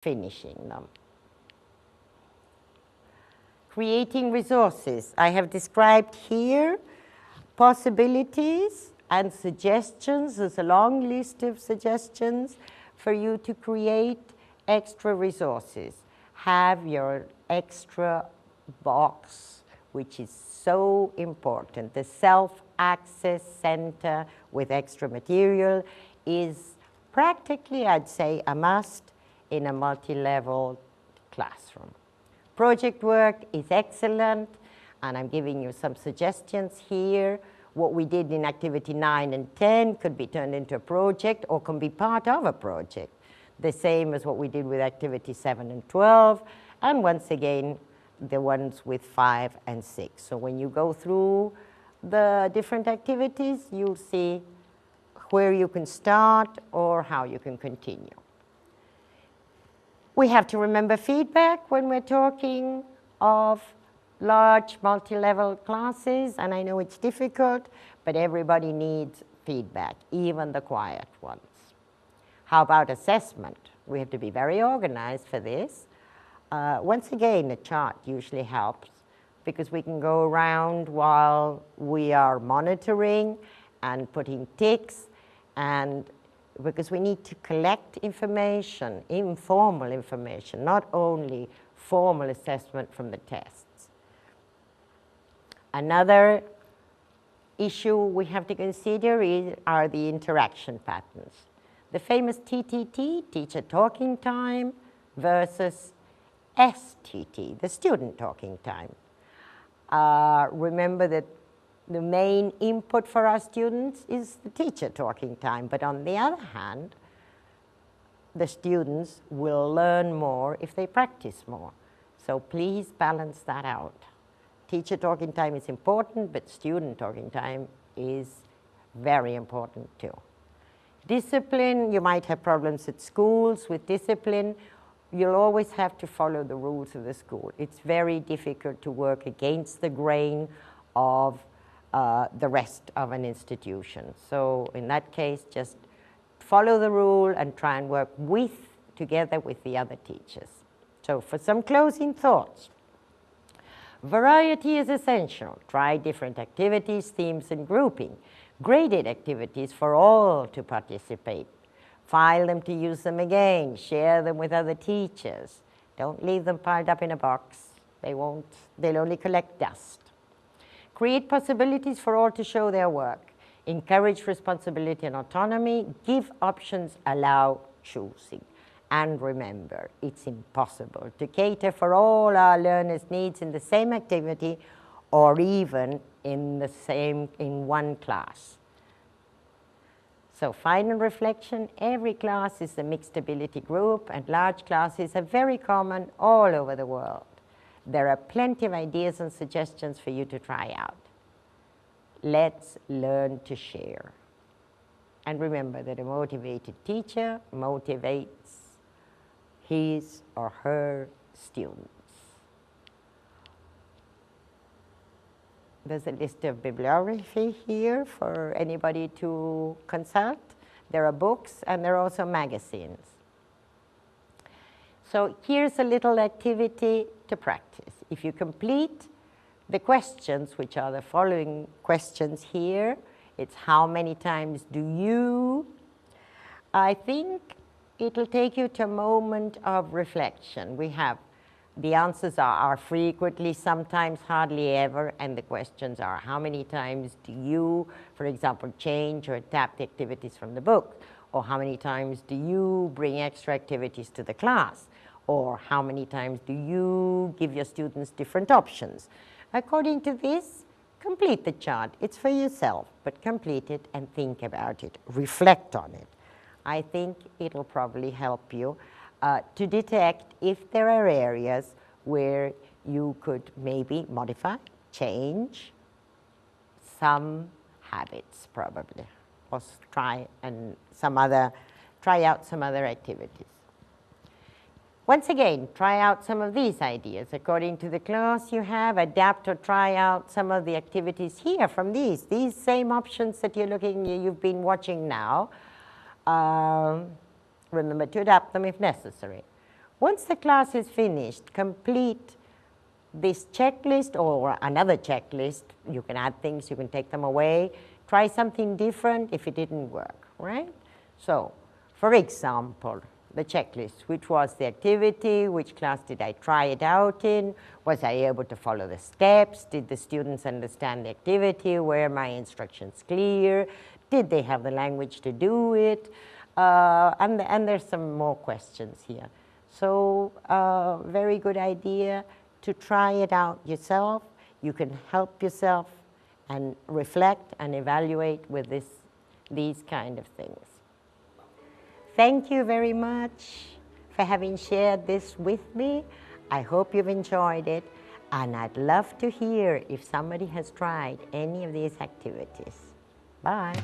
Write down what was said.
finishing them. Creating resources. I have described here possibilities and suggestions. There's a long list of suggestions for you to create extra resources. Have your extra box, which is so important. The self-access center with extra material is practically, I'd say, a must in a multi-level classroom. Project work is excellent, and I'm giving you some suggestions here. What we did in activity 9 and 10 could be turned into a project or can be part of a project. The same as what we did with activity 7 and 12, and once again, the ones with 5 and 6. So when you go through the different activities, you'll see where you can start or how you can continue. We have to remember feedback when we're talking of large multi-level classes, and I know it's difficult, but everybody needs feedback, even the quiet ones. How about assessment? We have to be very organized for this. Once again, a chart usually helps because we can go around while we are monitoring and putting ticks, and because we need to collect information, informal information, not only formal assessment from the tests. Another issue we have to consider are the interaction patterns. The famous TTT, teacher talking time, versus STT, the student talking time. Remember that the main input for our students is the teacher talking time, but on the other hand, the students will learn more if they practice more. So please balance that out. Teacher talking time is important, but student talking time is very important too. Discipline, you might have problems at schools with discipline. You'll always have to follow the rules of the school. It's very difficult to work against the grain of the rest of an institution. So in that case, just follow the rule and try and work together with the other teachers. So for some closing thoughts. Variety is essential. Try different activities, themes, and grouping. Graded activities for all to participate. File them to use them again. Share them with other teachers. Don't leave them piled up in a box. They'll only collect dust. Create possibilities for all to show their work. Encourage responsibility and autonomy. Give options, allow choosing. And remember, it's impossible to cater for all our learners' needs in the same activity or even in one class. So final reflection, every class is a mixed ability group, and large classes are very common all over the world. There are plenty of ideas and suggestions for you to try out. Let's learn to share. And remember that a motivated teacher motivates his or her students. There's a list of bibliography here for anybody to consult. There are books and there are also magazines. So here's a little activity to practice. If you complete the questions, which are the following questions here, it's how many times do you? I think it'll take you to a moment of reflection. We have the answers are frequently, sometimes, hardly ever, and the questions are how many times do you, for example, change or adapt the activities from the book, or how many times do you bring extra activities to the class, or how many times do you give your students different options. According to this, complete the chart. It's for yourself, but complete it and think about it, reflect on it. I think it'll probably help you to detect if there are areas where you could maybe modify, change some habits probably, or try out some other activities. Once again, try out some of these ideas. According to the class you have, adapt or try out some of the activities here from these same options that you've been watching now. Remember to adapt them if necessary. Once the class is finished, complete this checklist or another checklist. You can add things, you can take them away, try something different if it didn't work, right? So, for example, the checklist, which was the activity, which class did I try it out in, was I able to follow the steps, did the students understand the activity, were my instructions clear, did they have the language to do it, and there's some more questions here. So, very good idea to try it out yourself. You can help yourself and reflect and evaluate with these kind of things. Thank you very much for having shared this with me. I hope you've enjoyed it, and I'd love to hear if somebody has tried any of these activities. Bye.